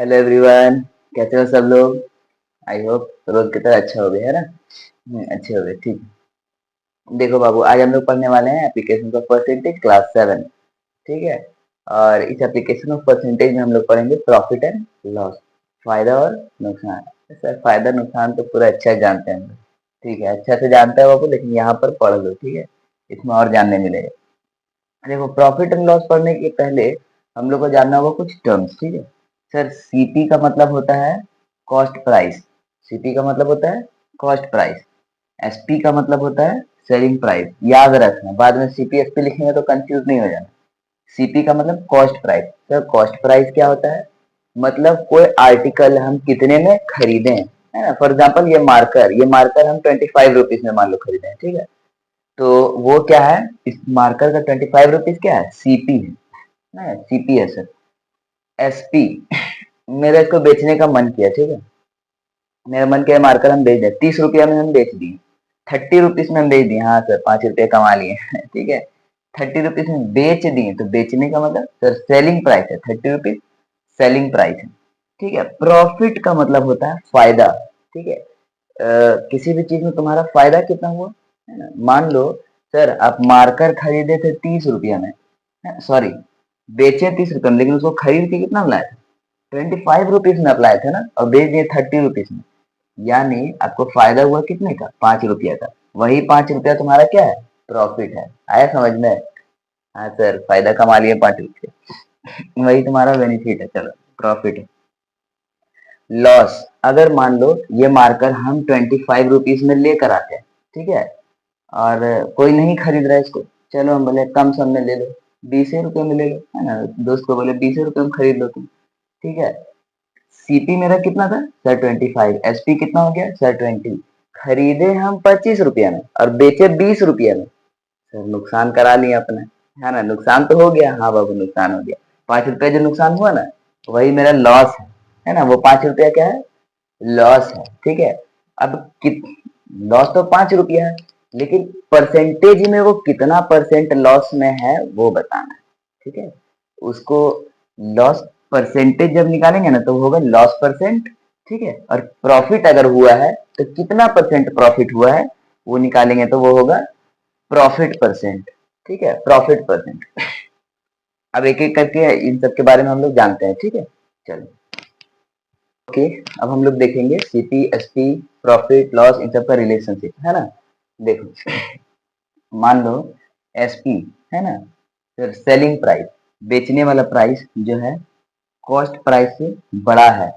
Hello everyone. कैसे हो सब लोग? आई होप रोज की तरह अच्छा हो गया है ना। अच्छे हो गए, ठीक है। देखो बाबू, आज हम लोग पढ़ने वाले हैं एप्लीकेशन ऑफ परसेंटेज क्लास 7। ठीक है। और इस एप्लीकेशन ऑफ परसेंटेज में हम लोग पढ़ेंगे प्रॉफिट एंड लॉस, फायदा और नुकसान। सर फायदा नुकसान तो पूरा अच्छा जानते हैं हम लोग। ठीक है, अच्छा से जानते हैं बाबू, लेकिन यहाँ पर पढ़ लो, ठीक है। इसमें और जानने मिलेगा। देखो, प्रॉफिट एंड लॉस पढ़ने के पहले हम लोग को जानना होगा कुछ टर्म्स, ठीक है। सर सीपी का मतलब होता है कॉस्ट प्राइस। सीपी का मतलब होता है कॉस्ट प्राइस। एसपी का मतलब होता है सेलिंग प्राइस। याद रखना, बाद में सीपी एसपी लिखेंगे तो कंफ्यूज नहीं हो जाना। सीपी का मतलब cost price. Sir cost price क्या होता है? मतलब कोई आर्टिकल हम कितने में खरीदे हैं, है ना। फॉर एग्जाम्पल ये मार्कर हम 25 रुपीज में मान लो खरीदे हैं, ठीक है। तो वो क्या है, इस मार्कर का 25 रुपीज क्या है, सीपी है। सीपी है सर। एसपी, मेरा इसको बेचने का मन किया, ठीक है। मेरा मन किया मार्कर हम बेच दें, 30 रुपया में हम बेच दिए, 30 रुपीज में हम बेच दिए, हाँ सर 5 रुपये कमा लिए ठीक है। 30 रुपीज में बेच दिए, तो बेचने का मतलब सर सेलिंग प्राइस है, 30 रुपीज सेलिंग प्राइस है। ठीक है। प्रॉफिट का मतलब होता है फायदा। ठीक है। किसी भी चीज में तुम्हारा फायदा कितना हुआ, है ना। मान लो सर आप मार्कर खरीदे थे 30 रुपया में, सॉरी बेचे 30 रुपये में, लेकिन उसको खरीद के कितना में लाए थे, 25 रुपीज में अप्लाई थे ना, और बेच दिए 30 रुपीज में। यानी आपको फायदा हुआ कितने का, 5 रुपया का। वही 5 रुपया तुम्हारा क्या है, प्रॉफिट है। आया समझ में? हाँ सर, फायदा कमा लिए 5 रुपये, वही तुम्हारा बेनिफिट है, चलो प्रॉफिट है। लॉस, अगर मान लो ये मार्कर हम 25 रुपीज में लेकर आते हैं, ठीक है। और कोई नहीं खरीद रहा है इसको, चलो हम बोले कम सम में ले लो, 20 रुपये में ले लो, है ना। दोस्त को बोले 20 रुपये में खरीद लो तुम, ठीक है। सीपी मेरा कितना था सर, 25। एसपी कितना हो गया सर, 20। खरीदे हम 25 रुपया में और बेचे 20 रुपया में, सर नुकसान करा लिया अपने, है ना। नुकसान तो हो गया, हाँ बाबू नुकसान हो गया। 5 रुपया जो नुकसान हुआ ना, वही मेरा लॉस है ना। वो 5 रुपया क्या है, लॉस है, ठीक है। अब कित लॉस तो 5 रुपया है, लेकिन परसेंटेज में वो कितना परसेंट लॉस में है वो बताना है, ठीक है। उसको लॉस परसेंटेज जब निकालेंगे ना, तो वो होगा लॉस परसेंट, ठीक है। और प्रॉफिट अगर हुआ है तो कितना परसेंट प्रॉफिट हुआ है वो निकालेंगे, तो वो होगा प्रॉफिट परसेंट, ठीक है, प्रॉफिट परसेंट। अब एक एक करके इन सब के बारे में हम लोग जानते हैं, ठीक है। चलो ओके। अब हम लोग देखेंगे सीपी एसपी, प्रॉफिट लॉस, इन सब का रिलेशनशिप, है ना। देखो, मान लो एसपी, है ना, फिर सेलिंग प्राइस, बेचने वाला प्राइस जो है कॉस्ट प्राइस से बड़ा है।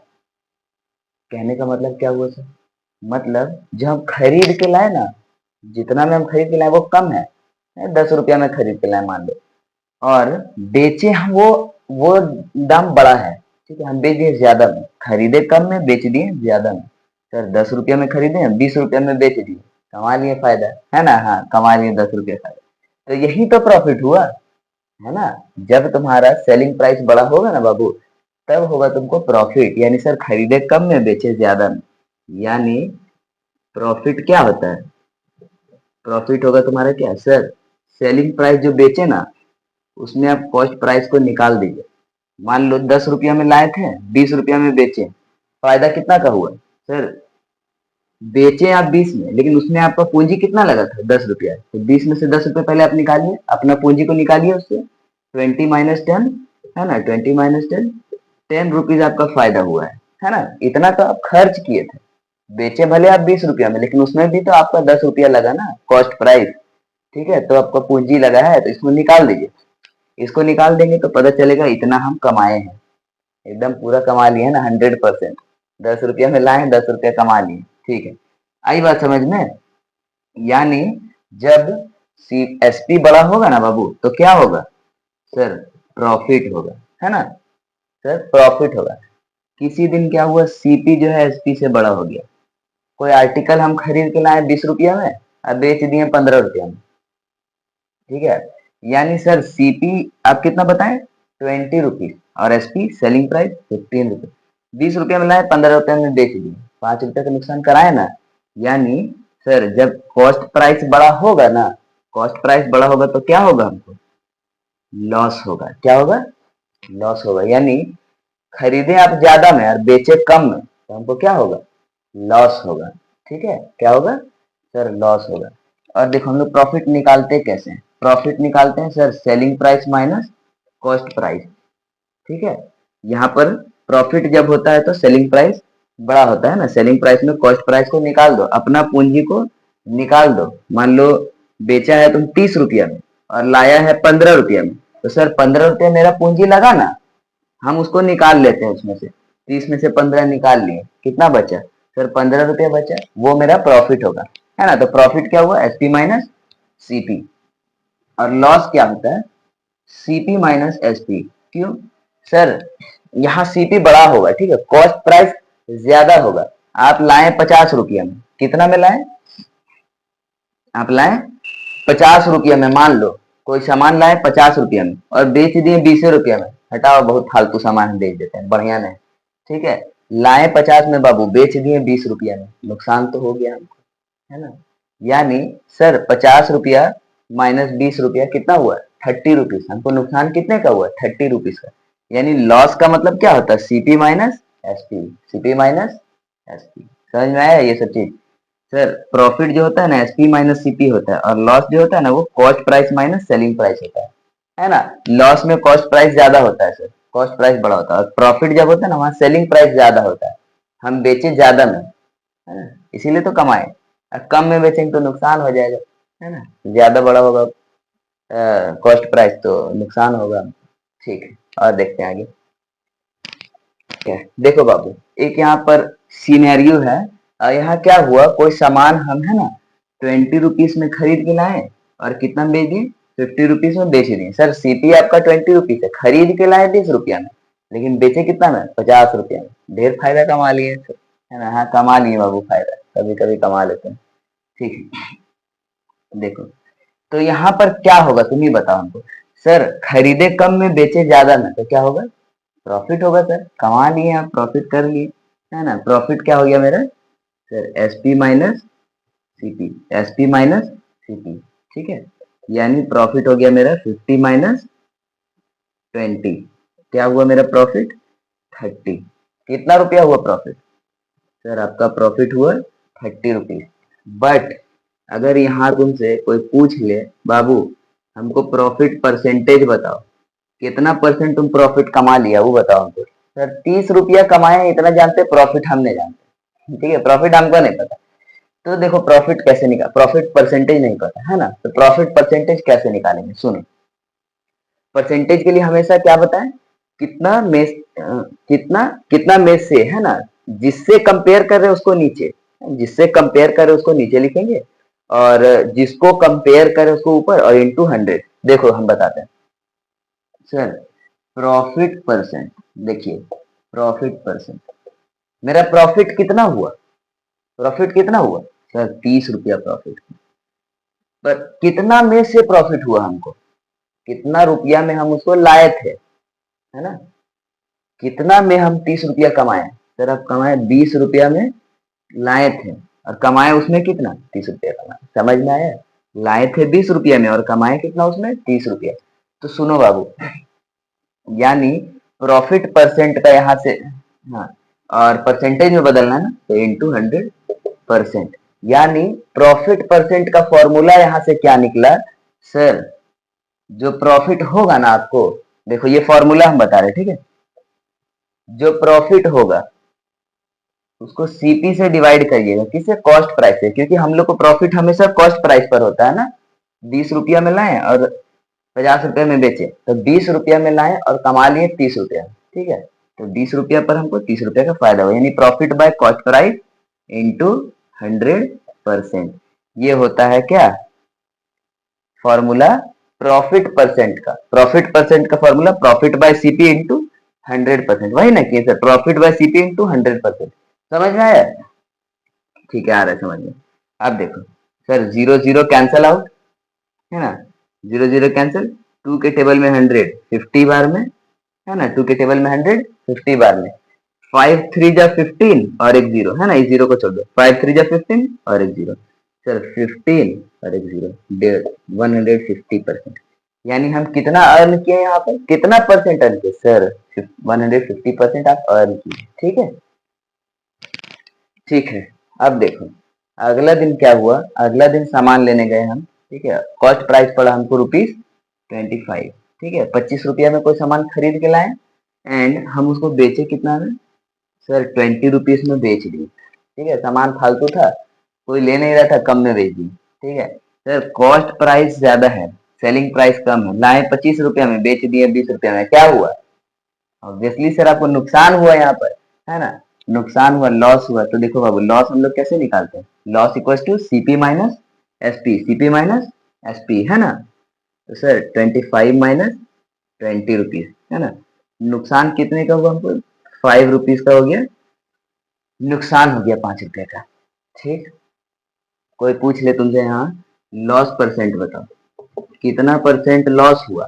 कहने का मतलब क्या हुआ सर, मतलब जो हम खरीद के लाए ना, जितना में हम खरीद के लाए वो कम है, 10 रुपया में खरीद के लाए मान लो, और बेचे हम वो दाम बड़ा है, ठीक है। हम बेच दिए ज्यादा में, खरीदे कम में बेच दिए ज्यादा में। सर 10 रुपया में खरीदे, 20 रुपया में बेच दिए, कमा लिए फायदा, है ना। हाँ कमा लिए 10 रुपया फायदा। तो यही तो प्रॉफिट हुआ, है ना। जब तुम्हारा सेलिंग प्राइस बड़ा होगा ना बाबू, तब होगा तुमको प्रॉफिट। यानी सर खरीदे कम में बेचे ज्यादा में, यानी प्रॉफिट क्या होता है, प्रॉफिट होगा तुम्हारा क्या सर, सेलिंग प्राइस जो बेचे ना, उसमें आप कॉस्ट प्राइस को निकाल दीजिए। मान लो 10 रुपया में लाए थे, 20 रुपया में बेचे, फायदा कितना का हुआ सर, बेचे आप 20 में, लेकिन उसमें आपका पूंजी कितना लगा था, 10 रुपया। तो 20 में से 10 रुपये पहले आप निकालिए, अपना पूंजी को निकालिए उससे, 20 - 10, है ना, 20 - 10, 10 रुपीज आपका फायदा हुआ है ना। इतना तो आप खर्च किए थे, बेचे भले आप 20 रुपया में, लेकिन उसमें भी तो आपका 10 रुपया लगा ना, कॉस्ट प्राइस, ठीक है। तो आपका पूंजी लगा है, तो इसको निकाल दीजिए। इसको निकाल देंगे तो पता चलेगा इतना हम कमाए हैं, एकदम पूरा कमा लिए ना, 100%। 10 रुपया में लाए, 10 रुपया कमा लिए, ठीक है। आई बात समझ में? यानी जब सी एसपी बड़ा होगा ना बाबू, तो क्या होगा सर, प्रॉफिट होगा, है ना। सर प्रॉफिट होगा। किसी दिन क्या हुआ, सीपी जो है एसपी से बड़ा हो गया। कोई आर्टिकल हम खरीद के लाए 20 रुपया में, अब बेच दिए 15 रुपया में, ठीक है। यानी सर सीपी आप कितना बताएं, 20 रुपीज, और एसपी सेलिंग प्राइस 15 रुपये। 20 रुपया में लाए, 15 रुपया में बेच दिए, 5 रुपया का नुकसान कराए ना। यानी सर जब कॉस्ट प्राइस बड़ा होगा ना, कॉस्ट प्राइस बड़ा होगा तो क्या होगा, हमको लॉस होगा। क्या होगा, लॉस होगा। यानी खरीदे आप ज्यादा में और बेचे कम में तो हमको क्या होगा, लॉस होगा। ठीक है, क्या होगा सर, लॉस होगा। और देखो हम लोग प्रॉफिट निकालते कैसे हैं, प्रॉफिट निकालते हैं sir selling price minus cost price. ठीक है, यहाँ पर प्रॉफिट जब होता है तो सेलिंग प्राइस बड़ा होता है ना, सेलिंग प्राइस में कॉस्ट प्राइस को निकाल दो, अपना पूंजी को निकाल दो। मान लो बेचा है तुम 30 रुपया में और लाया है 15 रुपया में, तो सर 15 रुपया मेरा पूंजी लगा ना, हम उसको निकाल लेते हैं उसमें से, 30 में से 15 निकाल लिए, कितना बचा सर, 15 रुपया बचा, वो मेरा प्रॉफिट होगा, है ना। तो प्रॉफिट क्या हुआ, एसपी माइनस सीपी। और लॉस क्या होता है, सीपी माइनस एसपी। क्यों सर, यहाँ सीपी बड़ा होगा, ठीक है, कॉस्ट प्राइस ज्यादा होगा। आप लाए 50 रुपया में, कितना में लाए, आप लाए 50 रुपया में, मान लो कोई सामान लाए 50 रुपया में और बेच दिए 20 रुपया में, हटाओ बहुत फालतू सामान हम बेच देते हैं, बढ़िया नहीं। ठीक है, लाए 50 में बाबू, बेच दिए 20 रुपया में, नुकसान तो हो गया हमको, है ना। यानी सर 50 रुपया माइनस 20 रुपया कितना हुआ, 30 रुपीज, हमको नुकसान कितने का हुआ, 30 रुपीज का। यानी लॉस का मतलब क्या होता है, CP minus SP, CP minus SP. समझ में आया ये सब चीज। सर प्रॉफिट जो होता है ना एसपी माइनस सीपी होता है, और लॉस जो होता है ना वो cost price minus selling price होता है ना। लॉस में कॉस्ट प्राइस ज्यादा होता है सर, कॉस्ट प्राइस बड़ा होता है, और प्रॉफिट जब होता है ना वहाँ सेलिंग प्राइस ज्यादा होता है, हम बेचे ज्यादा में, है ना, इसीलिए तो कमाए। और कम में बेचेंगे तो नुकसान हो जाएगा, है ना, ज्यादा बड़ा होगा कॉस्ट प्राइस तो नुकसान होगा। ठीक है, और देखते हैं आगे क्या है। देखो बाबू, एक यहाँ पर सीनेरियो है, यहाँ क्या हुआ, कोई सामान हम है ना 20 रुपीज में खरीद के लाए और कितना में बेच दिए, 50 रुपीज में बेच दिए। सर सीपी आपका 20 रुपीज है, खरीद के लाए 20 रुपया में, लेकिन बेचे कितना में, 50 रुपया में, ढेर फायदा कमा लिए सर, है ना। हाँ कमा लिए बाबू, फायदा कभी कभी कमा लेते हैं। ठीक है, देखो तो यहाँ पर क्या होगा तुम ही बताओ हमको, सर खरीदे कम में बेचे ज्यादा में तो क्या होगा, प्रॉफिट होगा सर, कमा लिए आप, प्रॉफिट कर लिए, है ना। प्रॉफिट क्या हो गया मेरा sir, SP minus CP, SP minus CP. ठीक है, यानी प्रॉफिट हो गया मेरा 50 माइनस 20, क्या हुआ मेरा प्रॉफिट 30। कितना रुपया हुआ प्रॉफिट, सर आपका प्रॉफिट हुआ 30 रुपीज। बट अगर यहाँ तुमसे कोई पूछ ले, बाबू हमको प्रॉफिट परसेंटेज बताओ, कितना परसेंट तुम प्रॉफिट कमा लिया वो बताओ हमको। सर 30 रुपया कमाए इतना जानते, प्रॉफिट हम नहीं जानते, ठीक है, प्रॉफिट हमको नहीं पता। तो देखो प्रॉफिट कैसे निकाल, प्रॉफिट परसेंटेज नहीं पता है ना, तो प्रॉफिट परसेंटेज कैसे निकालेंगे, सुनो। परसेंटेज के लिए हमेशा क्या बताएं, कितना में कितना कितना में से, है ना, जिससे कंपेयर कर रहे हैं उसको नीचे, जिससे कंपेयर कर रहे हैं उसको नीचे लिखेंगे, और जिसको कंपेयर करे उसको ऊपर, और इंटू 100। देखो हम बताते हैं सर, प्रॉफिट परसेंट, देखिए प्रॉफिट परसेंट, मेरा प्रॉफिट कितना हुआ, प्रॉफिट कितना हुआ सर, 30 रुपया प्रॉफिट। पर कितना में से प्रॉफिट हुआ हमको, कितना रुपया में हम उसको लाए थे, है ना, कितना में हम 30 रुपया कमाए, सर आप कमाए 20 रुपया में लाए थे, और कमाए उसमें कितना, 30 रुपया कमाए। समझ में आया, लाए थे 20 रुपया में और कमाए कितना उसमें, 30 रुपया। तो सुनो बाबू, यानी प्रॉफिट परसेंट का यहाँ से, हाँ, और परसेंटेज में बदलना है ना, तो इंटू 100%। यानी प्रॉफिट परसेंट का फॉर्मूला यहाँ से क्या निकला सर, जो प्रॉफिट होगा ना आपको, देखो ये फॉर्मूला हम बता रहे हैं, ठीक है, जो प्रॉफिट होगा उसको सीपी से डिवाइड करिएगा, किससे, कॉस्ट प्राइस से, क्योंकि हम लोग को प्रॉफिट हमेशा कॉस्ट प्राइस पर होता है ना। 20 रुपया में लाए और 50 रुपया में बेचे, तो 20 रुपया में लाए और कमा लिए 30 रुपया, ठीक है, तो 20 रुपया पर हमको 30 रुपया का फायदा हुआ, यानी profit by cost price into 100%। ये होता है क्या फॉर्मूला, प्रॉफिट परसेंट का, प्रॉफिट परसेंट का formula profit by CP into 100%, वही ना कि sir profit by CP into 100%। समझ में आया, ठीक है, आ रहा है समझ में। अब देखो sir, zero zero cancel out, है ना, जीरो जीरो कैंसिल, 2 के टेबल में 100 50 बार में, है ना, 2 के टेबल में 100 50 बार में, 5 3 जा 15 और एक जीरो, है ना, इस जीरो को छोड़ दो, 5 3 जा 15 और एक जीरो, सर 15 और एक जीरो, 150%। यानी हम कितना अर्न किए यहाँ पर, कितना परसेंट अर्न किए सर, 150% आप अर्न किए। ठीक है, ठीक है। अब देखो अगला दिन क्या हुआ, अगला दिन सामान लेने गए हम। ठीक है, कॉस्ट प्राइस पड़ा हमको ₹25। ठीक है, 25 रुपया में कोई सामान खरीद के लाए एंड हम उसको बेचे कितना में सर, 20 रुपीज में बेच दिए। ठीक है, सामान फालतू था, कोई ले नहीं रहा था, कम में बेच दी। ठीक है सर, कॉस्ट प्राइस ज्यादा है, सेलिंग प्राइस कम है, लाए 25 रुपया में, बेच दिए 20 रुपया में, क्या हुआ, ऑब्वियसली सर आपको नुकसान हुआ यहाँ पर, है ना, नुकसान हुआ, लॉस हुआ। तो देखो बाबू, लॉस हम लोग कैसे निकालते हैं, loss equal to CP minus SP, CP minus SP, है ना। तो सर 25 माइनस 20 रुपीज, है ना, नुकसान कितने का हुआ हमको, 5 रुपीज का हो गया, नुकसान हो गया 5 रुपए का। ठीक, कोई पूछ ले तुमसे यहाँ लॉस परसेंट बताओ, कितना परसेंट लॉस हुआ।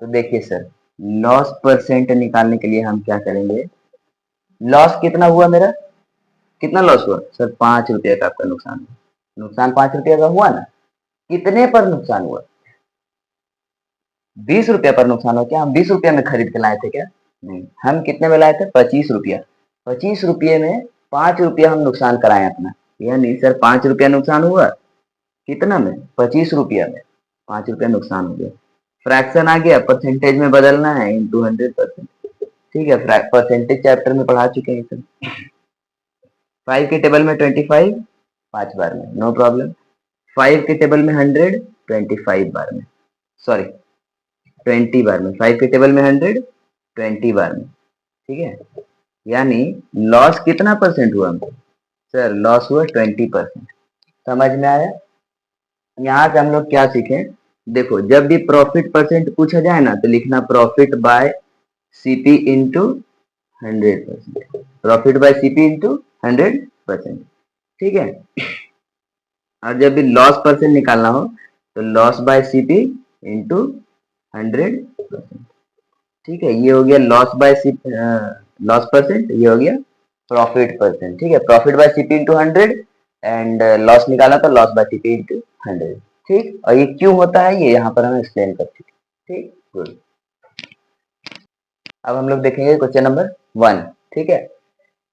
तो देखिए सर, लॉस परसेंट निकालने के लिए हम क्या करेंगे, लॉस कितना हुआ मेरा, कितना लॉस हुआ सर, 5 रुपये का आपका नुकसान हुआ, नुकसान 5 रुपये का हुआ ना, कितने पर नुकसान हुआ, 20 रुपया पर नुकसान हुआ। क्या हम 20 रुपया में खरीद के लाए थे क्या, नहीं, हम कितने में लाए थे, 25 रुपया, 25 रुपये में 5 रुपया हम नुकसान कराए अपना, यानी सर 5 रुपया नुकसान हुआ, कितना में, 25 रुपया में 5 रुपया नुकसान हो गया। फ्रैक्शन आ गया, परसेंटेज में बदलना है, इंटू 100%। ठीक है, परसेंटेज चैप्टर में पढ़ा चुके हैं सर। 5 के टेबल में 25, 5 बार में, नो प्रॉब्लम। 5 के टेबल में 100, 25 बार में, सॉरी 20 बार में, 5 के टेबल में 100, 20 बार में। ठीक है, यानी लॉस कितना परसेंट हुआ हमको सर, लॉस हुआ 20%। समझ में आया। यहाँ से हम लोग क्या सीखे, देखो जब भी प्रॉफिट परसेंट पूछा जाए ना, तो लिखना profit by CP into 100%, profit by CP into 100%। ठीक है, और जब भी लॉस परसेंट निकालना हो, तो लॉस बाय सीपी इंटू 100%। ठीक है, ये हो गया loss by CP, loss percent, ये हो गया प्रॉफिट परसेंट। ठीक है, profit by CP into 100 and loss निकाला तो लॉस बाय सीपी इंटू 100। ठीक, और ये क्यों होता है ये यहाँ पर हम एक्सप्लेन कर चुके। ठीक, गुड। अब हम लोग देखेंगे क्वेश्चन नंबर 1। ठीक है,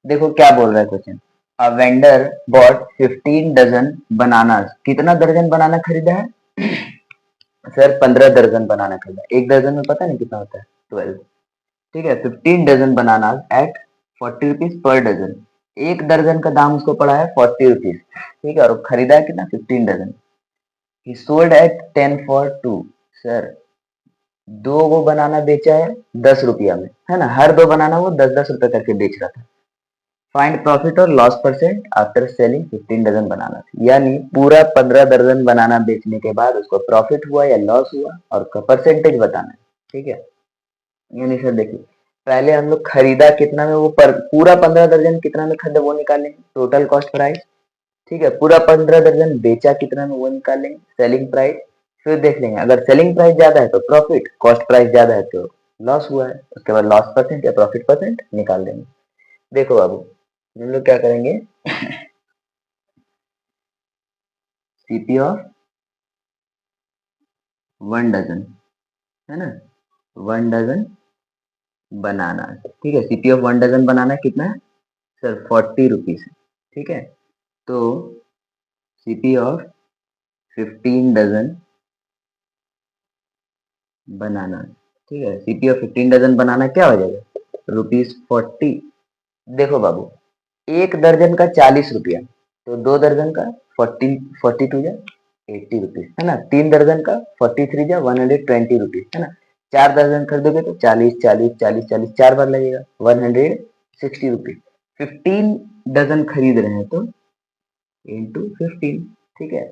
देखो क्या बोल रहा है question, a vendor bought 15 dozen banana, कितना दर्जन बनाना खरीदा है सर, 15 दर्जन बनाना खरीदा, एक दर्जन में पता नहीं कितना होता है, 12। ठीक है, 15 डजन बनाना एट 40 रुपीज पर डजन, एक दर्जन का दाम उसको पड़ा है 40 रुपीज। ठीक है, और खरीदा है कितना, 15 dozen. He sold at 10 for 2, sir दो वो बनाना बेचा है 10 रुपया में, है ना, हर दो बनाना वो 10-10 रुपए करके बेच रहा था। फाइंड प्रॉफिट और loss percent after selling 15 dozen banana, यानी पूरा 15 दर्जन बनाना बेचने के बाद उसको प्रॉफिट हुआ या लॉस हुआ और उसका परसेंटेज बताना है। ठीक है, यानी सर देखिए, पहले हम लोग खरीदा कितना में वो पूरा 15 दर्जन कितना में खरीदा वो निकालेंगे, टोटल कॉस्ट प्राइस। ठीक है, पूरा 15 दर्जन बेचा कितना में वो निकालेंगे, सेलिंग प्राइस। फिर देख लेंगे अगर सेलिंग प्राइस ज्यादा है तो प्रॉफिट, कॉस्ट प्राइस ज्यादा है तो लॉस हुआ है, उसके बाद लॉस परसेंट या प्रॉफिट परसेंट निकाल देंगे। देखो बाबू, हम लोग क्या करेंगे, सीपी ऑफ 1 डजन, है ना, 1 डजन बनाना। ठीक है, सीपी ऑफ 1 डजन बनाना कितना है सर, 40 रुपीज है। ठीक है, तो सीपी ऑफ 15 डजन बनाना, ठीक है, सीपी ऑफ 15 डजन बनाना क्या हो जाएगा, ₹40। देखो बाबू, एक दर्जन का 40 रुपया, तो दो दर्जन का 42 जा 80 रुपीज, है ना, तीन दर्जन का 43 जा 120 रुपीज, है ना, चार दर्जन खरीदोगे तो 40 40 40 40, 4 बार लगेगा, 160 रुपीज। 15 डजन खरीद रहे हैं तो इंटू 15। ठीक है,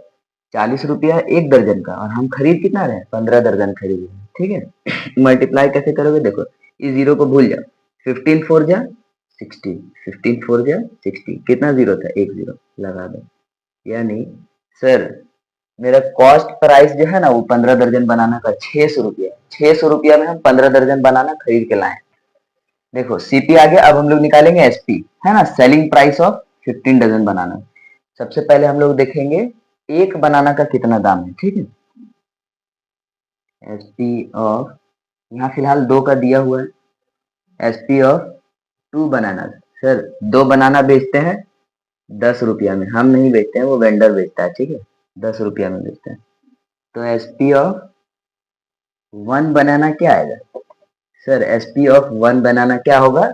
40 रुपया एक दर्जन का, और हम खरीद कितना रहे हैं, 15 दर्जन खरीद रहे हैं। ठीक है, मल्टीप्लाई कैसे करोगे, देखो इस जीरो को भूल जाओ, 15 4 जा 60, 15 4 जा 60, कितना जीरो था, एक जीरो लगा दो। यानी सर मेरा कॉस्ट प्राइस जो है ना, वो 15 दर्जन बनाना का 600 रुपया, 600 रुपया में हम 15 दर्जन बनाना खरीद के लाए। देखो सीपी आ गया, अब हम लोग निकालेंगे एसपी, है ना, सेलिंग प्राइस ऑफ 15 डजन बनाना। सबसे पहले हम लोग देखेंगे एक बनाना का कितना दाम है। ठीक है, एस पी ऑफ, यहाँ फिलहाल 2 का दिया हुआ है, S P of 2 banana. Sir 2 बनाना बेचते हैं 10 रुपया में, हम नहीं बेचते हैं, वो वेंडर बेचता है, ठीक है, 10 रुपया में बेचते हैं। तो एस पी ऑफ 1 बनाना क्या आएगा? सर एस पी ऑफ 1 बनाना क्या होगा?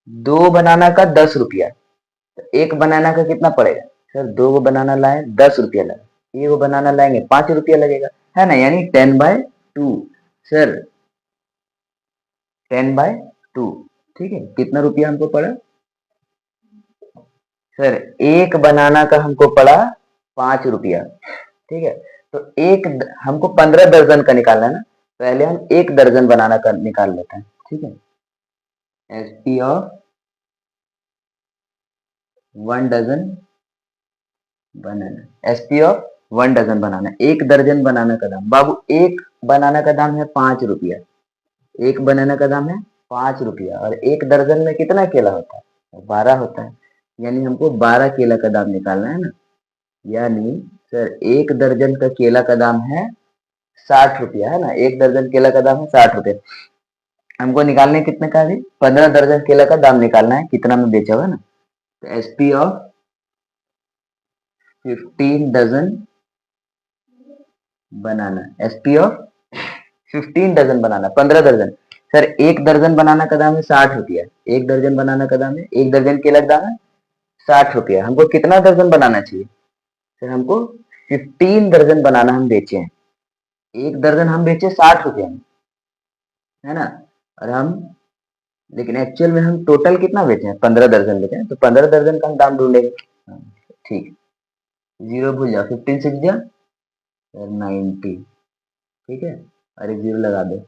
2 बनाना का 10 रुपया, तो 1 बनाना का कितना पड़ेगा? सर 2 को बनाना लाए 10 रुपया लगा, 1 को बनाना लाएंगे 5 रुपया लगेगा, है ना, यानी 10/2। सर 10/2, ठीक है, कितना रुपया हमको पड़ा? सर 1 बनाना का हमको पड़ा 5 रुपया, ठीक है। तो हमको 15 दर्जन का निकालना है ना, पहले हम 1 दर्जन बनाना का निकाल लेते हैं, ठीक है। S P of 1 dozen banana, S P of 1 dozen banana, 1 दर्जन बनाना का दाम बाबू, 1 बनाना का दाम है 5 रुपया, 1 बनाना का दाम है 5 रुपया, और 1 दर्जन में कितना केला होता है? 12 होता है, यानी हमको 12 केला का दाम निकालना है ना। यानी सर 1 दर्जन का केला का दाम है 60 रुपया, है ना, 1 दर्जन केला का दाम है 60 रुपया। हमको निकालने कितने का है? 15 दर्जन केला का दाम निकालना है, कितना में बेचा हुआ है ना। तो S P of 15 dozen banana, S P of 15 dozen banana, 15 दर्जन। सर 1 दर्जन बनाना का दाम है 60 रुपया, 1 दर्जन बनाना का दाम है, 1 दर्जन केला का दाम है 60 रुपया। हमको कितना दर्जन बनाना चाहिए? सर हमको 15 दर्जन बनाना हम बेचे हैं, 1 दर्जन हम बेचे 60 रुपया में, है ना। और हम, लेकिन एक्चुअल में हम टोटल कितना बेचे हैं? 15 दर्जन बेचे हैं, तो 15 दर्जन का हम दाम ढूंढेंगे। हाँ, ठीक, 0 भूल जाओ, 15 6 जा 90, ठीक है, और एक 0 लगा दो,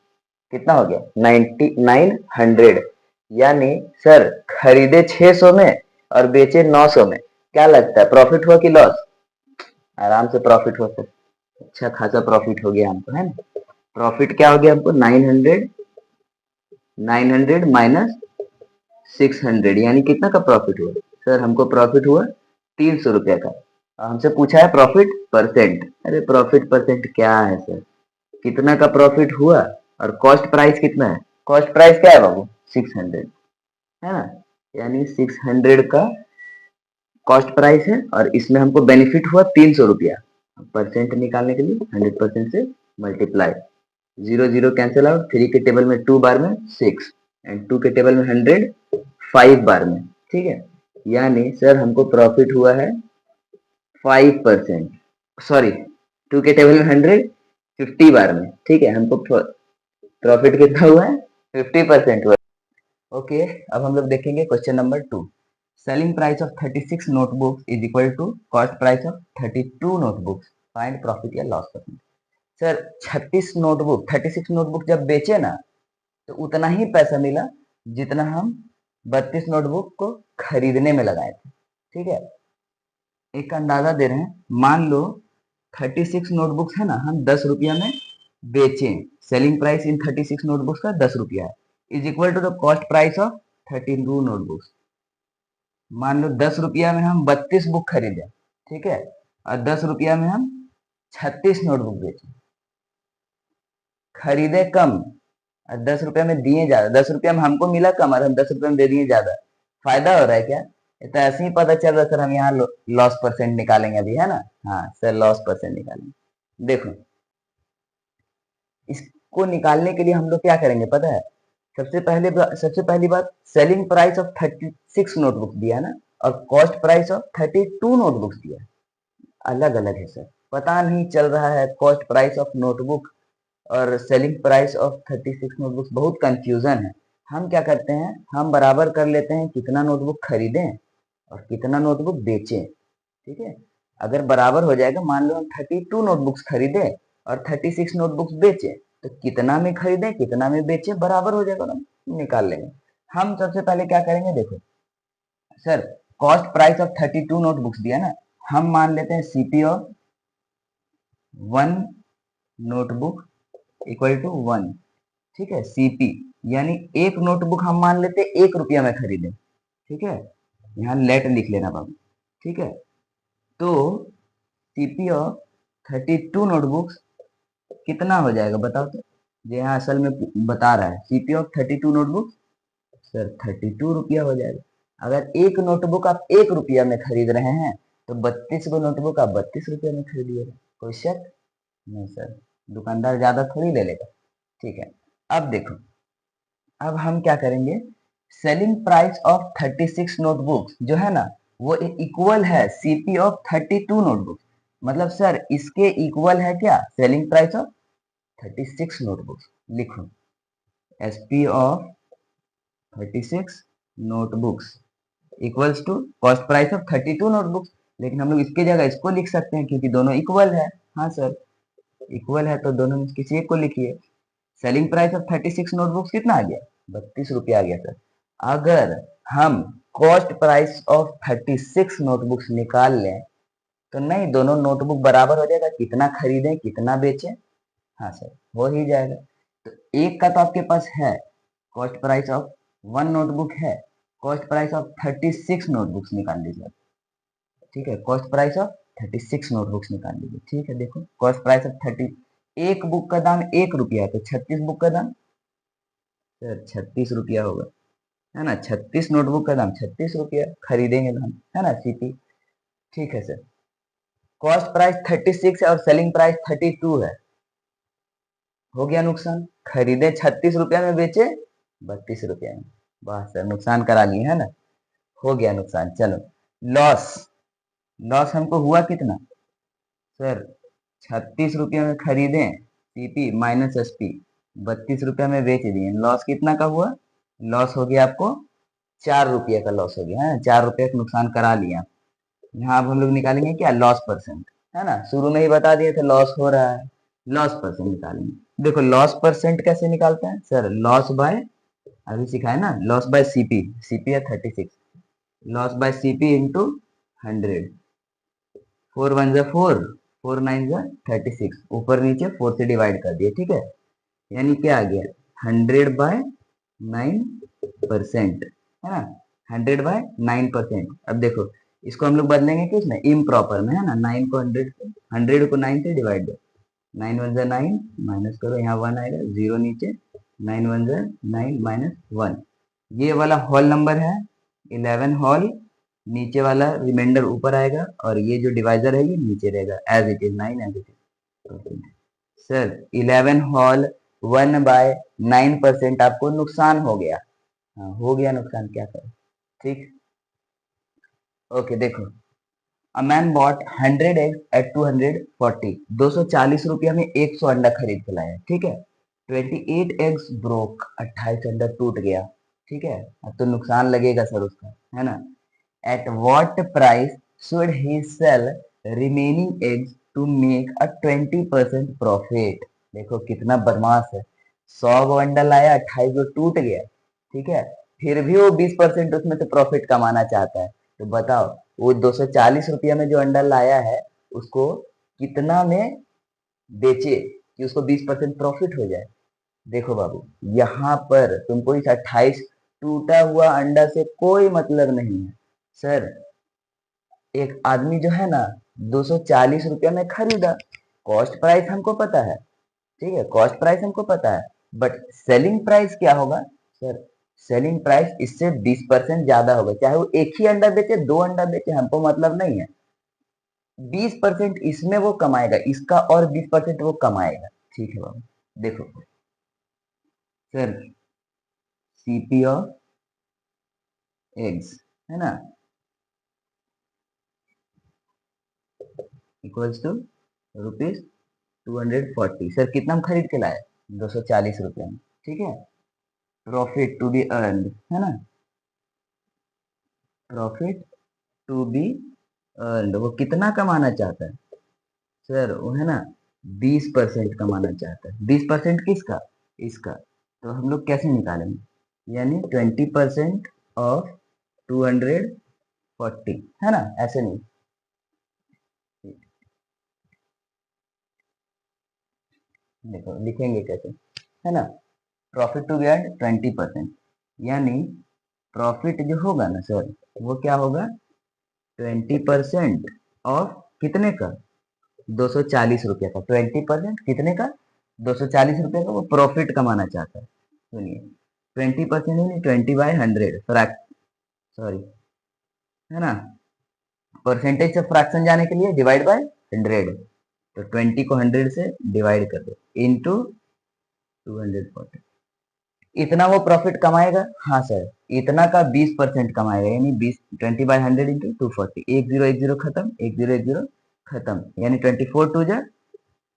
कितना हो गया? 9,900। यानी सर खरीदे 600 में और बेचे 900 में, क्या लगता है प्रॉफिट हुआ कि लॉस? आराम से प्रॉफिट हो सर, अच्छा खासा प्रॉफिट हो गया हमको, है ना। प्रॉफिट क्या हो गया हमको? 900 माइनस 600, यानी कितना का प्रॉफिट हुआ? सर हमको प्रॉफिट हुआ 300 रुपया का। हमसे पूछा है प्रॉफिट परसेंट, अरे प्रॉफिट परसेंट क्या है सर, कितना का प्रॉफिट हुआ, और कॉस्ट प्राइस कितना है? कॉस्ट प्राइस क्या है बाबू? 600, है ना, यानी 600 का कॉस्ट प्राइस है, और इसमें हमको बेनिफिट हुआ 300 रुपया। परसेंट निकालने के लिए 100% से मल्टीप्लाई, 0 0 कैंसिल आउट, 3 के टेबल में 2 बार में 6, एंड 2 के टेबल में 100 5 बार में, ठीक है। यानी सर हमको प्रॉफिट हुआ है 5%, सॉरी 2 के टेबल में 100 50 बार में, ठीक है, हमको प्रॉफिट कितना हुआ है? 50% हुआ। ओके, अब हम लोग देखेंगे question number 2। Selling price of 36 notebooks is equal to cost price of 32 notebooks, find profit या लॉस परसेंट। सर 36 नोटबुक जब बेचे ना, तो उतना ही पैसा मिला जितना हम 32 नोटबुक को खरीदने में लगाए थे, ठीक है। एक अंदाजा दे रहे हैं, मान लो 36 नोटबुक्स है ना, हम 10 रुपया में बेचें, सेलिंग प्राइस इन 36 नोटबुक्स का 10 रुपया है, is equal to the cost price of 32 notebooks. मान लो 10 रुपया में हम 32 बुक खरीदे, ठीक है, और 10 रुपया में हम 36 नोटबुक बेचे, खरीदे कम और 10 रुपया में दिए ज्यादा, 10 रुपया में हमको मिला कम और हम 10 रुपया में दे दिए ज्यादा, फायदा हो रहा है क्या? ये तो ऐसे ही पता चल रहा है सर, हम यहाँ लॉस परसेंट निकालेंगे अभी, है ना। हाँ सर लॉस परसेंट निकालेंगे। देखो इसको निकालने के लिए हम लोग क्या करेंगे पता है? सबसे पहली बात, सेलिंग प्राइस ऑफ 36 नोटबुक दिया ना, और कॉस्ट प्राइस ऑफ 32 नोटबुक्स दिया, अलग अलग है सर, पता नहीं चल रहा है कॉस्ट प्राइस ऑफ नोटबुक और सेलिंग प्राइस ऑफ 36 नोटबुक्स, बहुत कंफ्यूजन है। हम क्या करते हैं, हम बराबर कर लेते हैं कितना नोटबुक खरीदें और कितना नोटबुक बेचें, ठीक है। अगर बराबर हो जाएगा, मान लो हम 32 नोटबुक्स खरीदे और 36 नोटबुक्स बेचे, तो कितना में खरीदे कितना में बेचे बराबर हो जाएगा ना, निकाल लेंगे। हम सबसे पहले क्या करेंगे, देखो sir cost price of 32 notebooks दिया ना, हम मान लेते हैं CP of 1 notebook equal to 1, ठीक है, सीपी यानी एक नोटबुक हम मान लेते 1 रुपया में खरीदे, ठीक है, यहाँ लेट लिख लेना बाबू, ठीक है। तो सीपी ऑफ 32 नोटबुक्स कितना हो जाएगा बताओ तो। जो यहाँ असल में बता रहा है सीपी ऑफ 32 नोटबुक, सर 32 रुपया हो जाएगा। अगर एक नोटबुक आप 1 रुपया में खरीद रहे हैं तो 32 गो नोटबुक आप 32 रुपया में खरीदिएगा। कोई शक नहीं सर, दुकानदार ज्यादा थोड़ी ले लेगा। ठीक है, अब देखो, अब हम क्या करेंगे, सेलिंग प्राइस ऑफ 36 नोटबुक्स जो है ना वो इक्वल है सीपी ऑफ 32 नोटबुक्स। मतलब सर इसके इक्वल है क्या, सेलिंग प्राइस ऑफ 36 नोटबुक्स। लिखो SP of 36 notebooks equals to cost price of 32 notebooks. लेकिन हम लोग इसके जगह इसको लिख सकते हैं क्योंकि दोनों इक्वल है। हाँ सर, इक्वल है तो दोनों में किसी एक को लिखिए। सेलिंग प्राइस ऑफ 36 नोटबुक्स कितना आ गया, 32 रुपया आ गया सर। अगर हम कॉस्ट प्राइस ऑफ 36 नोटबुक्स निकाल लें तो नहीं, दोनों नोटबुक बराबर हो जाएगा, कितना खरीदें कितना बेचें। हाँ सर, हो ही जाएगा। तो एक का तो आपके पास है, कॉस्ट प्राइस ऑफ 1 नोटबुक है, कॉस्ट प्राइस ऑफ 36 नोटबुक्स निकाल लीजिए। ठीक है, कॉस्ट प्राइस ऑफ 36 नोटबुक्स निकाल लीजिए। ठीक है, देखो कॉस्ट प्राइस ऑफ 30, एक बुक का दाम 1 रुपया है तो 36 बुक का दाम सर 36 रुपया होगा, है ना। 36 नोटबुक का दाम 36 रुपया खरीदेंगे तो हम, है ना सीपी। ठीक है सर, कॉस्ट प्राइस 36 है और सेलिंग प्राइस 32 है। हो गया नुकसान, खरीदे 36 रुपया में, बेचे 32 रुपया में। वाह सर, नुकसान करा लिए, है ना। हो गया नुकसान। चलो लॉस, लॉस हमको हुआ कितना सर, 36 रुपया में खरीदे सीपी माइनस एसपी, 32 रुपया में बेच दिए, लॉस कितना का हुआ, लॉस हो गया आपको 4 रुपया का लॉस हो गया, है 4 रुपया का नुकसान करा लिया। यहाँ अब हम लोग निकालेंगे क्या, लॉस परसेंट, है ना। शुरू में ही बता दिए थे लॉस हो रहा है, लॉस परसेंट निकालेंगे। देखो लॉस परसेंट कैसे निकालते हैं सर, लॉस बाय, अभी सिखाए ना, लॉस बाय सीपी, सीपी है 36, लॉस बाय सीपी इंटू 100, 4 1 4, 4 9 36, ऊपर नीचे 4 से डिवाइड कर दिए। ठीक है, यानी क्या आ गया, 100/9%, है ना, 100/9%। अब देखो इसको हम लोग बदलेंगे किसमें, इम्प्रॉपर में, है ना। 9 को 100 से, 100 को 9 से डिवाइड दो, 9 1 जा 9, माइनस करो, यहाँ 1 आएगा, 0 नीचे, 9 1 जा 9 माइनस 1। ये वाला होल नंबर है 11 होल, नीचे वाला रिमाइंडर ऊपर आएगा और ये जो डिवाइजर है ये नीचे रहेगा, as it is 9 as it is. Sir 11 whole 1/9% आपको नुकसान हो गया। हाँ हो गया नुकसान, क्या करें। ठीक, ओके देखो, a man bot 100 eggs at 240, 240 रुपया में 100 अंडा खरीद के लाया। ठीक है, 28 eggs ब्रोक, 28 अंडा टूट गया। ठीक है, अब तो नुकसान लगेगा सर उसका, है ना। At what price should he sell remaining eggs to make a 20% profit. देखो कितना बदमाश है, 100 गो अंडा लाया, 28 गो टूट गया। ठीक है, फिर भी वो 20% उसमें से प्रॉफिट कमाना चाहता है। तो बताओ वो 240 रुपया में जो अंडा लाया है उसको कितना में बेचे कि उसको 20% प्रॉफिट हो जाए। देखो बाबू, यहाँ पर तुमको इस 28 टूटा हुआ अंडा से कोई मतलब नहीं है सर। एक आदमी जो है ना 240 रुपया में खरीदा, कॉस्ट प्राइस हमको पता है, ठीक है, कॉस्ट प्राइस हमको पता है, बट सेलिंग प्राइस क्या होगा सर, सेलिंग प्राइस इससे 20% ज्यादा होगा। चाहे वो एक ही अंडा बेचे, 2 अंडा बेचे, हमको मतलब नहीं है। 20% इसमें वो कमाएगा, इसका और 20% वो कमाएगा। ठीक है बाबू, देखो सर सीपी ऑफ एग्स, है ना, इक्वल्स टू रुपीज 240। सर कितना हम खरीद के लाए, 240 रुपया में। ठीक है, प्रॉफिट टू बी अर्न, है ना, प्रॉफिट टू बी अर्न, वो कितना कमाना चाहता है सर, वो है ना 20% कमाना चाहता है। 20% किसका, इसका। तो हम लोग कैसे निकालेंगे, यानी 20% ऑफ 240, है ना, ऐसे नहीं। देखो लिखेंगे कैसे, है ना, प्रॉफिट टू बी अर्न 20%, यानी प्रॉफिट जो होगा ना सर वो क्या होगा, 20% ऑफ कितने का, 240 रुपया का, 20% कितने का, 240 रुपये का वो प्रॉफिट कमाना चाहता है। सुनिए 20% नहीं, 20/100 सॉरी, है ना। परसेंटेज से फ्रैक्शन जाने के लिए डिवाइड बाय 100, तो 20 को 100 से डिवाइड कर दो इंटू 240। इतना वो प्रॉफिट कमाएगा, हाँ सर, इतना का 20% कमाएगा, यानी 20 20/100 इंटू 240, 1010 खत्म, 1010 खत्म, यानी 24 टू जा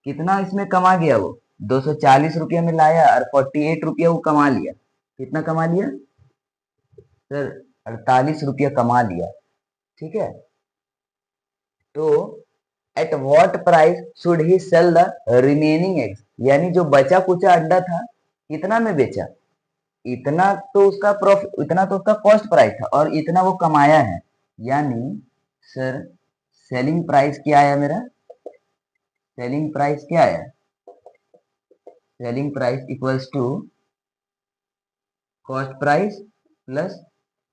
कितना इसमें कमा गया वो, 240 रुपया में लाया और 48 रुपया वो कमा लिया। कितना कमा लिया सर? 48 रुपया कमा लिया। ठीक है, तो at what price should he sell the remaining eggs, यानी जो बचा कुचा अंडा था कितना में बेचा, इतना तो उसका प्रॉफिट, इतना तो उसका कॉस्ट प्राइस था और इतना वो कमाया है, यानी सर सेलिंग प्राइस क्या आया मेरा? सेलिंग प्राइस क्या आया? Selling price equals to cost price plus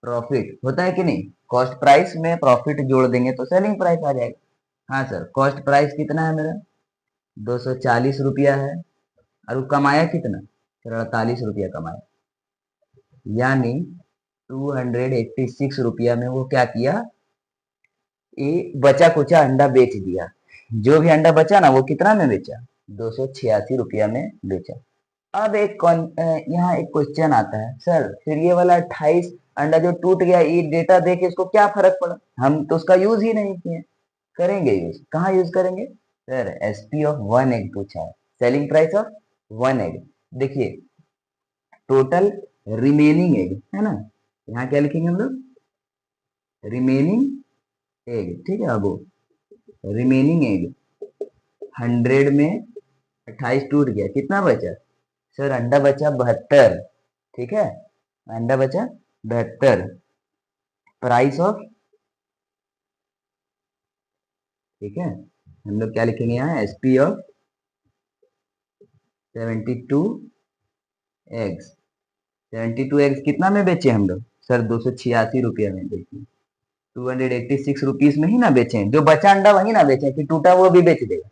profit, होता है कि नहीं? कॉस्ट प्राइस में प्रॉफिट जोड़ देंगे तो सेलिंग प्राइस आ जाएगा। हाँ सर, कॉस्ट प्राइस कितना है मेरा? 240 रुपया है, और वो कमाया कितना सर? 48 रुपया कमाया, यानी 286 रुपया में वो क्या किया, ये बचा कुचा अंडा बेच दिया। जो भी अंडा बचा ना वो कितना में बेचा? 286 रुपया में बेचा। अब यहाँ एक क्वेश्चन आता है, सर फिर ये वाला 28 अंडा जो टूट गया, ये डेटा दे के इसको क्या फर्क पड़ा? हम तो उसका यूज ही नहीं किए। करेंगे यूज, कहाँ यूज करेंगे सर? एसपी ऑफ 1 एग पूछा है, सेलिंग प्राइस ऑफ 1 एग। देखिए टोटल रिमेनिंग एग है ना, यहाँ क्या लिखेंगे हम लोग? Remaining egg. ठीक है, अब रिमेनिंग एग 100 में 28 टूट गया, कितना बचा सर? अंडा बचा 72। ठीक है, अंडा बचा 72। प्राइस ऑफ, ठीक है, हम लोग क्या लिखेंगे यहाँ? SP of 72 eggs. 72 एग्स कितना में बेचे हम लोग सर? 286 रुपया में बेचे। 286 रुपीज में ही ना बेचे, जो बचा अंडा वही ना बेचे, कि टूटा हुआ भी बेच देगा?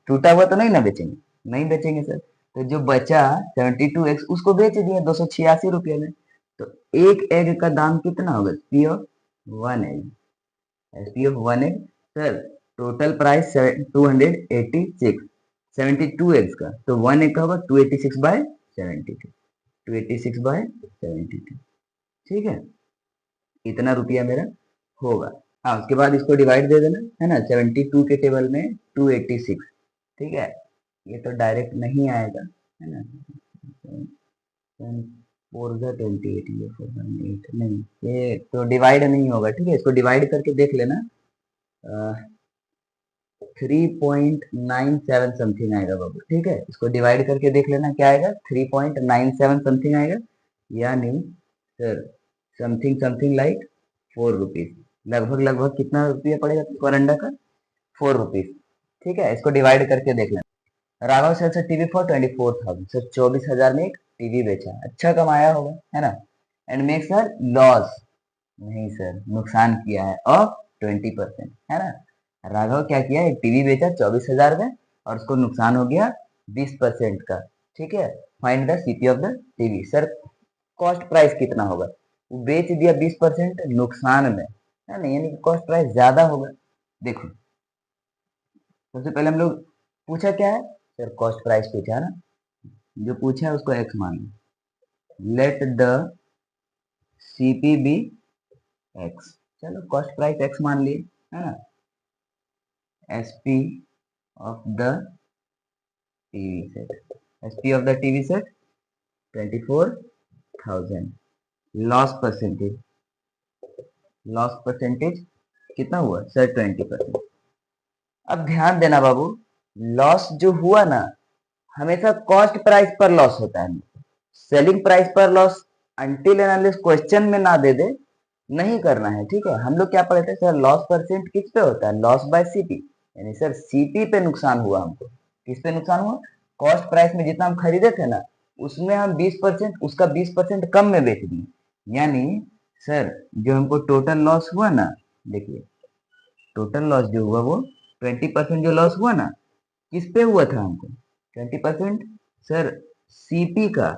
टूटा हुआ तो नहीं ना बेचेंगे, नहीं बेचेंगे सर। तो जो बचा 72 एग्स उसको बेच दिए 286 रुपये में। तो एक एग का दाम कितना होगा? P of 1 egg, SP of 1 egg sir. Total price 286, 72 eggs का, तो 1 एग का होगा 286/72, 286/72। ठीक है, इतना रुपया मेरा होगा। हाँ, उसके बाद इसको डिवाइड दे देना है ना, 72 के टेबल में 286। ठीक है, ये तो डायरेक्ट नहीं आएगा, है ना। 4/28, ये 4/8 नहीं, ये तो डिवाइड नहीं होगा। ठीक है, इसको डिवाइड करके देख लेना। 3.97 समथिंग आएगा बाबू। ठीक है, इसको डिवाइड करके देख लेना क्या आएगा, 3.97 समथिंग आएगा, यानी sir something something like 4 rupees. लगभग लगभग कितना रुपया पड़ेगा पर अंडा का? 4 रुपीज। ठीक है, इसको डिवाइड करके देख लेना। राघव सर से टीवी फॉर 24,000, सर 24,000 में एक टीवी बेचा, अच्छा कमाया होगा, है ना। एंड मेक सर लॉस, नहीं सर नुकसान किया है, ऑफ 20%, है ना। राघव क्या किया, एक टीवी बेचा 24,000 में और उसको नुकसान हो गया 20% का। ठीक है, find the CP of the TV. Sir cost price कितना होगा? वो बेच दिया 20% नुकसान में, है ना, यानी कॉस्ट प्राइस ज्यादा होगा। देखो सबसे पहले हम लोग, पूछा क्या है सर? कॉस्ट प्राइस पूछा है ना, जो पूछा है उसको एक्स मान लो, let the CP be x. चलो कॉस्ट प्राइस एक्स मान लिए, है ना। SP of the TV set, SP of the TV set 24,000। Loss percentage, loss percentage कितना हुआ सर? 20%। अब ध्यान देना बाबू, लॉस जो हुआ ना, हमेशा कॉस्ट प्राइस पर लॉस होता है, सेलिंग प्राइस पर loss until and unless question में ना दे दे नहीं करना है। ठीक है, हम लोग क्या पढ़े थे सर? लॉस परसेंट किस पे होता है? लॉस बाय सीपी, यानी सर सीपी पे नुकसान हुआ हमको। किस पे नुकसान हुआ? कॉस्ट प्राइस में जितना हम खरीदे थे ना, उसमें हम 20%, उसका 20% कम में बेच दिए, यानी सर जो हमको टोटल लॉस हुआ ना, देखिए टोटल लॉस जो हुआ वो 20% जो लॉस हुआ ना, किस पे हुआ था हमको? 20%, सर सीपी का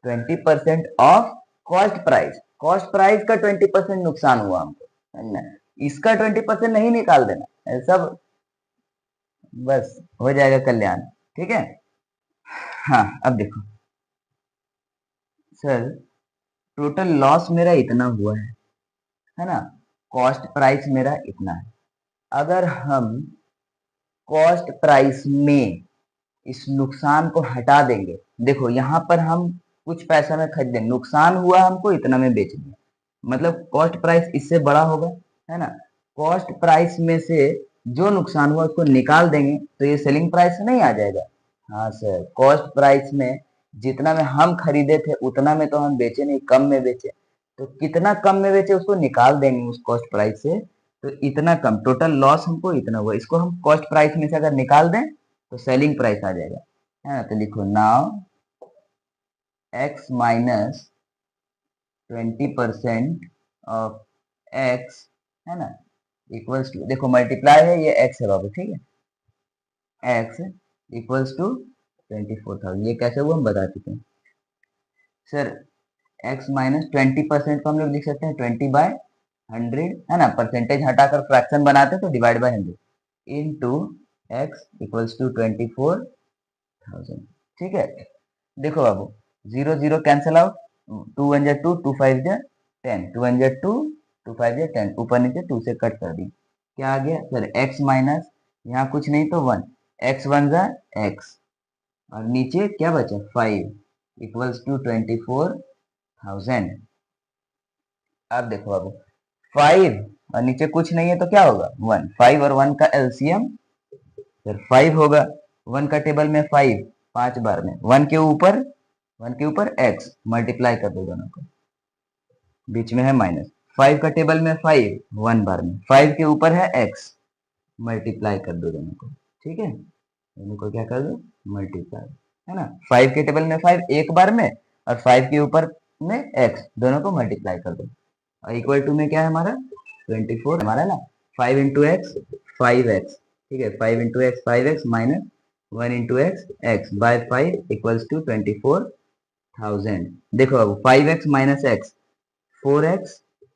20% of cost price, cost price का 20% नुकसान हुआ हमको, है ना, इसका 20% नहीं निकाल देना, सब बस हो जाएगा कल्याण। ठीक है, हाँ अब देखो सर, टोटल लॉस मेरा इतना हुआ है ना, कॉस्ट प्राइस मेरा इतना है। अगर हम कॉस्ट प्राइस में इस नुकसान को हटा देंगे, देखो यहाँ पर हम कुछ पैसा में खरीदे, नुकसान हुआ हमको इतना में बेच दिया, मतलब कॉस्ट प्राइस इससे बड़ा होगा, है ना, कॉस्ट प्राइस में से जो नुकसान हुआ उसको निकाल देंगे तो ये सेलिंग प्राइस नहीं आ जाएगा। हाँ सर, कॉस्ट प्राइस में जितना में हम खरीदे थे उतना में तो हम बेचे नहीं, कम में बेचे, तो कितना कम में बेचे उसको निकाल देंगे उस कॉस्ट प्राइस से, तो इतना कम, टोटल लॉस हमको इतना हुआ, इसको हम कॉस्ट प्राइस में से अगर निकाल दें तो सेलिंग प्राइस आ जाएगा, है ना। तो लिखो now x minus 20% of x, है ना, इक्वल्स टू, देखो मल्टीप्लाई है, ये x है बाबू, ठीक है, x इक्वल्स टू 24,000। ये कैसे हुआ हम बता चुके हैं सर, x माइनस 20% को हम लोग लिख सकते हैं 20/100, है ना, परसेंटेज हटाकर फ्रैक्शन बनाते हैं तो divide by 100 into x equals to 24,000। ठीक है, देखो बाबू, 0 0 कैंसिल आउट, 2 1 जा 2, 2 5 जा 10, 2 1 जा 2, 2 5 जा 10, ऊपर नीचे 2 से कट कर दी, क्या आ गया सर, x माइनस, यहाँ कुछ नहीं तो 1, x 1 जा x, और नीचे क्या बचा 5 इक्वल्स टू 24,000। अब देखो बाबू, 5 और नीचे कुछ नहीं है तो क्या होगा 1, 5 और 1 का एलसीएम फिर 5 होगा, 1 का टेबल में 5 5 बार में, 1 के ऊपर x, मल्टीप्लाई कर दो दोनों को, बीच में है माइनस, 5 का टेबल में 5 1 बार में, 5 के ऊपर है x, मल्टीप्लाई कर दो दोनों को। ठीक है, दोनों को क्या कर दो मल्टीप्लाई, है ना, 5 के टेबल में 5 एक बार में और 5 के ऊपर में x, दोनों को मल्टीप्लाई कर दो, और इक्वल टू में क्या है हमारा 24 हमारा ना, 5 इंटू एक्स 5x, ठीक है, 5 into X 5x minus 1 into X x by 5 equals to 24,000। देखो अब 5x minus x 4x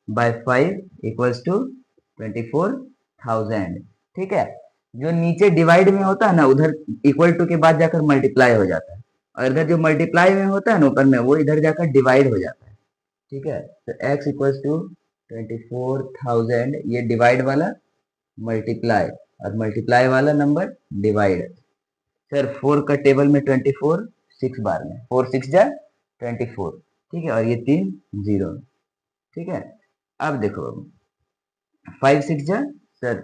by 5 equals to 24,000। ठीक है, जो नीचे डिवाइड में होता है ना उधर इक्वल टू के बाद जाकर मल्टीप्लाई हो जाता है, और इधर जो मल्टीप्लाई में होता है ना ऊपर में, वो इधर जाकर डिवाइड हो जाता है। ठीक है, तो x इक्वल्स टू 24,000, ये डिवाइड वाला मल्टीप्लाई, और मल्टीप्लाई वाला नंबर डिवाइड। सर 4 का टेबल में 24 6 बार में, 4 6 जा 24, ठीक है, और ये 3 0। ठीक है, अब देखो 5 6 जा सर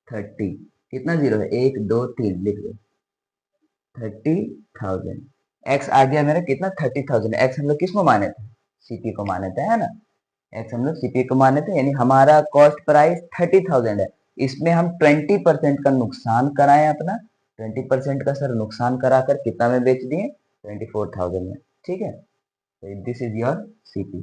30, कितना जीरो है 1 2 3, लिख दो 30,000। एक्स आ गया मेरा कितना 30,000, एक्स हम लोग किसको माने थे, सीपी को माने थे, है ना, एक्स हम लोग सीपी को माने थे, यानी हमारा कॉस्ट प्राइस 30,000 है, इसमें हम 20% का नुकसान कराए अपना, 20% का सर नुकसान कराकर कितना में बेच दिए 24,000 में। ठीक है, दिस इज योर सीपी।